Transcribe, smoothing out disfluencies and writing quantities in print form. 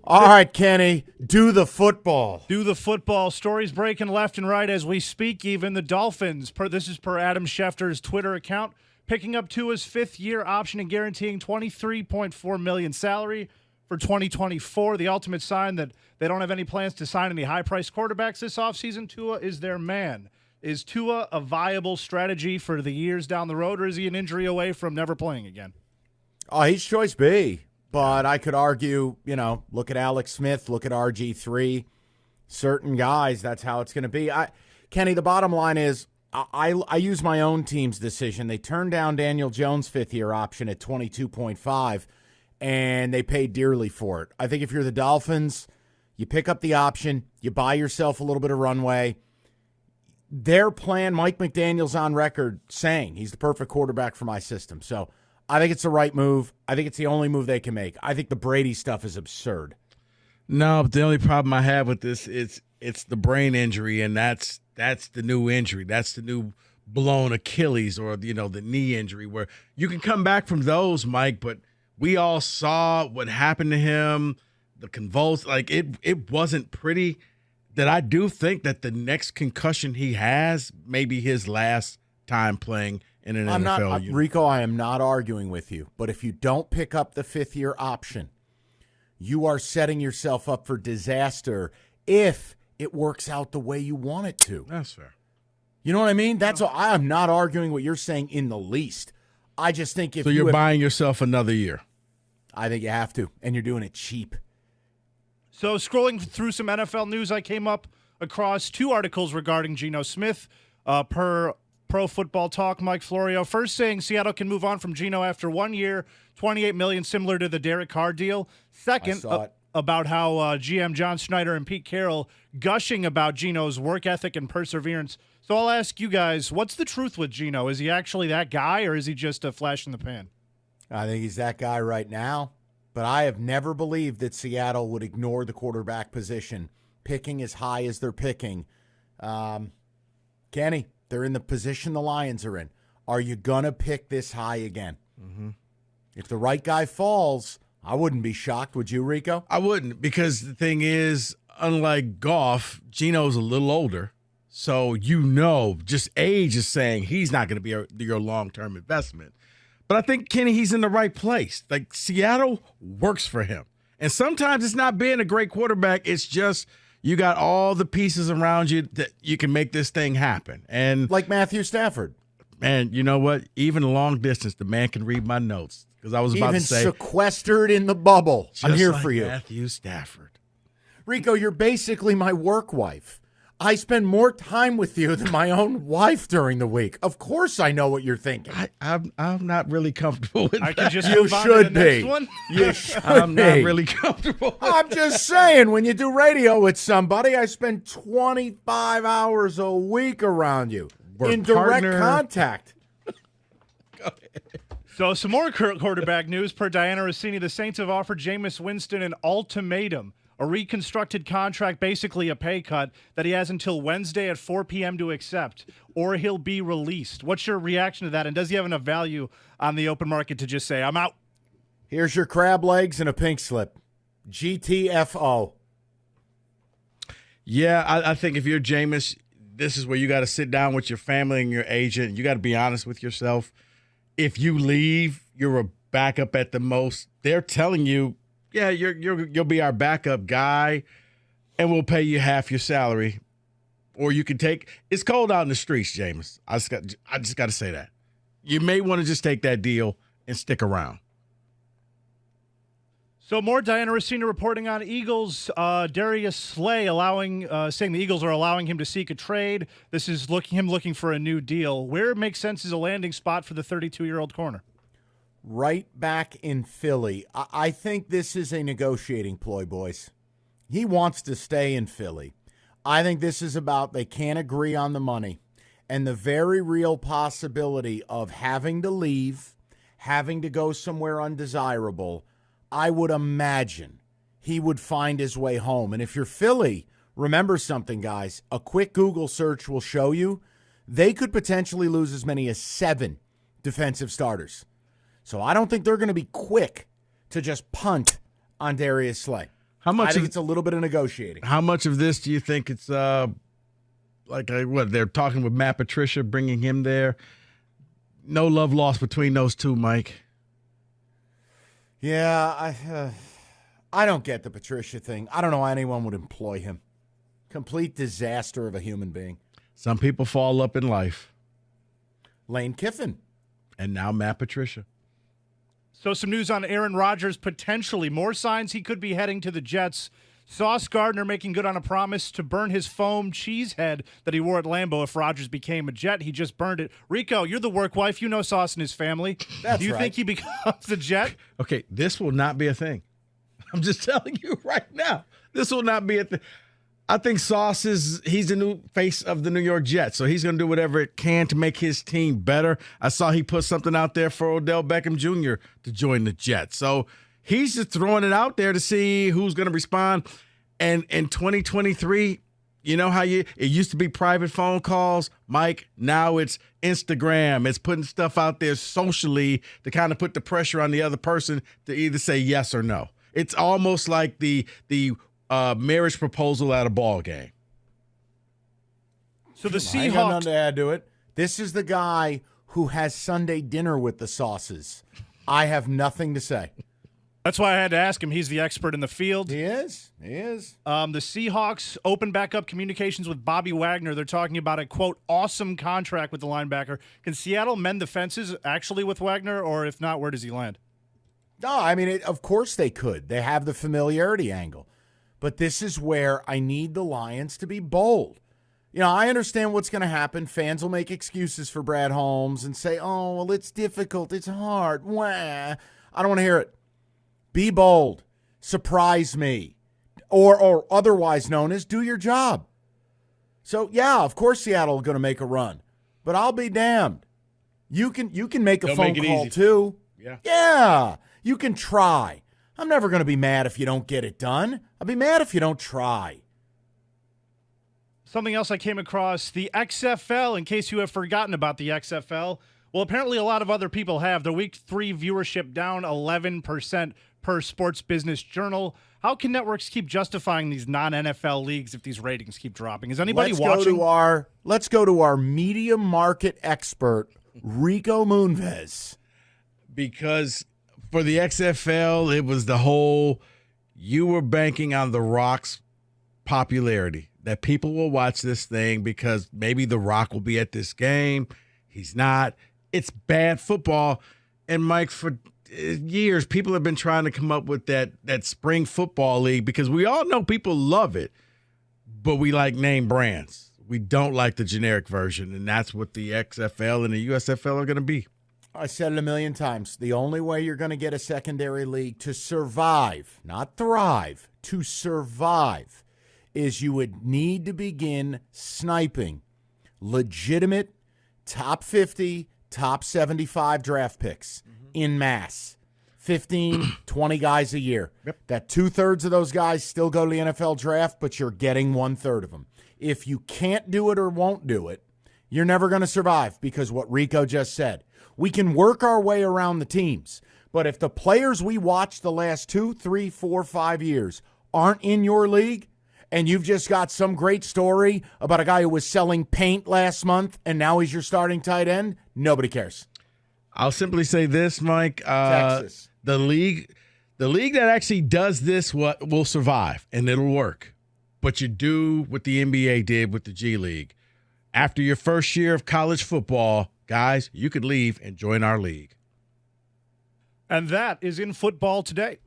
All right, Kenny, do the football. Do the football. Stories breaking left and right as we speak. Even the Dolphins, this is per Adam Schefter's Twitter account, picking up Tua's fifth-year option and guaranteeing $23.4 million salary for 2024. The ultimate sign that they don't have any plans to sign any high-priced quarterbacks this offseason. Tua is their man. Is Tua a viable strategy for the years down the road, or is he an injury away from never playing again? Oh, he's choice B. But I could argue, look at Alex Smith, look at RG3. Certain guys, that's how it's going to be. Kenny, the bottom line is I use my own team's decision. They turned down Daniel Jones' fifth-year option at 22.5, and they paid dearly for it. I think if you're the Dolphins, you pick up the option, you buy yourself a little bit of runway. Their plan, Mike McDaniel's on record saying he's the perfect quarterback for my system. So I think it's the right move. I think it's the only move they can make. I think the Brady stuff is absurd. No, but the only problem I have with this is it's the brain injury, and that's the new injury. That's the new blown Achilles or, the knee injury where you can come back from those, Mike, but we all saw what happened to him, the convulse. Like, it wasn't pretty. That I do think that the next concussion he has may be his last time playing in an NFL unit. Rico, I am not arguing with you, but if you don't pick up the fifth-year option, you are setting yourself up for disaster if it works out the way you want it to. That's fair. You know what I mean? I am not arguing what you're saying in the least. I just think if you're buying yourself another year. I think you have to, and you're doing it cheap. So scrolling through some NFL news, I came up across two articles regarding Geno Smith per Pro Football Talk, Mike Florio. First saying Seattle can move on from Geno after 1 year, $28 million, similar to the Derek Carr deal. Second, about how GM John Schneider and Pete Carroll gushing about Geno's work ethic and perseverance. So I'll ask you guys, what's the truth with Geno? Is he actually that guy, or is he just a flash in the pan? I think he's that guy right now. But I have never believed that Seattle would ignore the quarterback position, picking as high as they're picking. Kenny, they're in the position the Lions are in. Are you going to pick this high again? Mm-hmm. If the right guy falls, I wouldn't be shocked. Would you, Rico? I wouldn't, because the thing is, unlike Goff, Geno's a little older. So just age is saying he's not going to be your long-term investment. But I think, Kenny, he's in the right place. Like, Seattle works for him. And sometimes it's not being a great quarterback. It's just you got all the pieces around you that you can make this thing happen. And like Matthew Stafford. Man, you know what? Even long distance, the man can read my notes. Because I was about to say. Even sequestered in the bubble. I'm here like for you. Matthew Stafford. Rico, you're basically my work wife. I spend more time with you than my own wife during the week. Of course I know what you're thinking. I'm not really comfortable with I that. can just You move on should to the be. next one. You should I'm be. not really comfortable. I'm just saying, when you do radio with somebody, I spend 25 hours a week around you in direct contact. So some more quarterback news. Per Diana Rossini, the Saints have offered Jameis Winston an ultimatum. A reconstructed contract, basically a pay cut, that he has until Wednesday at 4 p.m. to accept, or he'll be released. What's your reaction to that, and does he have enough value on the open market to just say, I'm out? Here's your crab legs and a pink slip. GTFO. Yeah, I think if you're Jameis, this is where you got to sit down with your family and your agent. You got to be honest with yourself. If you leave, you're a backup at the most. They're telling you, yeah, you'll be our backup guy, and we'll pay you half your salary. Or you can take – it's cold out in the streets, Jameis. I just got to say that. You may want to just take that deal and stick around. So more Diana Rossini reporting on Eagles. Darius Slay saying the Eagles are allowing him to seek a trade. This is him looking for a new deal. Where it makes sense is a landing spot for the 32-year-old corner. Right back in Philly. I think this is a negotiating ploy, boys. He wants to stay in Philly. I think this is about they can't agree on the money and the very real possibility of having to leave, having to go somewhere undesirable. I would imagine he would find his way home. And if you're Philly, remember something, guys. A quick Google search will show you they could potentially lose as many as 7 defensive starters. So I don't think they're going to be quick to just punt on Darius Slay. I think it's a little bit of negotiating. How much of this do you think it's what they're talking with Matt Patricia, bringing him there? No love lost between those two, Mike. Yeah, I don't get the Patricia thing. I don't know why anyone would employ him. Complete disaster of a human being. Some people fall up in life. Lane Kiffin. And now Matt Patricia. So some news on Aaron Rodgers, potentially more signs he could be heading to the Jets. Sauce Gardner making good on a promise to burn his foam cheese head that he wore at Lambeau if Rodgers became a Jet. He just burned it. Rico, you're the work wife. You know Sauce and his family. Do you think he becomes a Jet? Okay, this will not be a thing. I'm just telling you right now. This will not be a thing. I think Sauce he's the new face of the New York Jets, so he's going to do whatever it can to make his team better. I saw he put something out there for Odell Beckham Jr. to join the Jets. So he's just throwing it out there to see who's going to respond. And in 2023, you know how it used to be private phone calls, Mike? Now it's Instagram. It's putting stuff out there socially to kind of put the pressure on the other person to either say yes or no. It's almost like the marriage proposal at a ball game. So the Seahawks. I ain't got nothing to add to it. This is the guy who has Sunday dinner with the sauces. I have nothing to say. That's why I had to ask him. He's the expert in the field. He is. The Seahawks open back up communications with Bobby Wagner. They're talking about a, quote, awesome contract with the linebacker. Can Seattle mend the fences actually with Wagner, or if not, where does he land? No, I mean, of course they could. They have the familiarity angle. But this is where I need the Lions to be bold. You know, I understand what's going to happen. Fans will make excuses for Brad Holmes and say, oh, well, it's difficult. It's hard. Wah. I don't want to hear it. Be bold. Surprise me. Or otherwise known as do your job. So, yeah, of course Seattle is going to make a run. But I'll be damned. You can make a phone call, too. Yeah. You can try. I'm never going to be mad if you don't get it done. I'll be mad if you don't try. Something else I came across, the XFL, in case you have forgotten about the XFL. Well, apparently a lot of other people have. Their Week 3 viewership down 11% per Sports Business Journal. How can networks keep justifying these non-NFL leagues if these ratings keep dropping? Is anybody watching? Let's go to our media market expert, Rico Moonves. Because for the XFL, it was the whole, you were banking on The Rock's popularity, that people will watch this thing because maybe The Rock will be at this game. He's not. It's bad football. And, Mike, for years, people have been trying to come up with that spring football league because we all know people love it, but we like name brands. We don't like the generic version, and that's what the XFL and the USFL are going to be. I said it a million times. The only way you're going to get a secondary league to survive, not thrive, to survive, is you would need to begin sniping legitimate top 50, top 75 draft picks in mass. 15, 20 guys a year. Yep. That 2/3 of those guys still go to the NFL draft, but you're getting 1/3 of them. If you can't do it or won't do it, you're never going to survive because what Rico just said. We can work our way around the teams, but if the players we watched the last 2, 3, 4, 5 years aren't in your league, and you've just got some great story about a guy who was selling paint last month and now he's your starting tight end, nobody cares. I'll simply say this, Mike. Texas. The league that actually does this will survive, and it'll work. But you do what the NBA did with the G League. After your first year of college football, guys, you could leave and join our league. And that is in football today.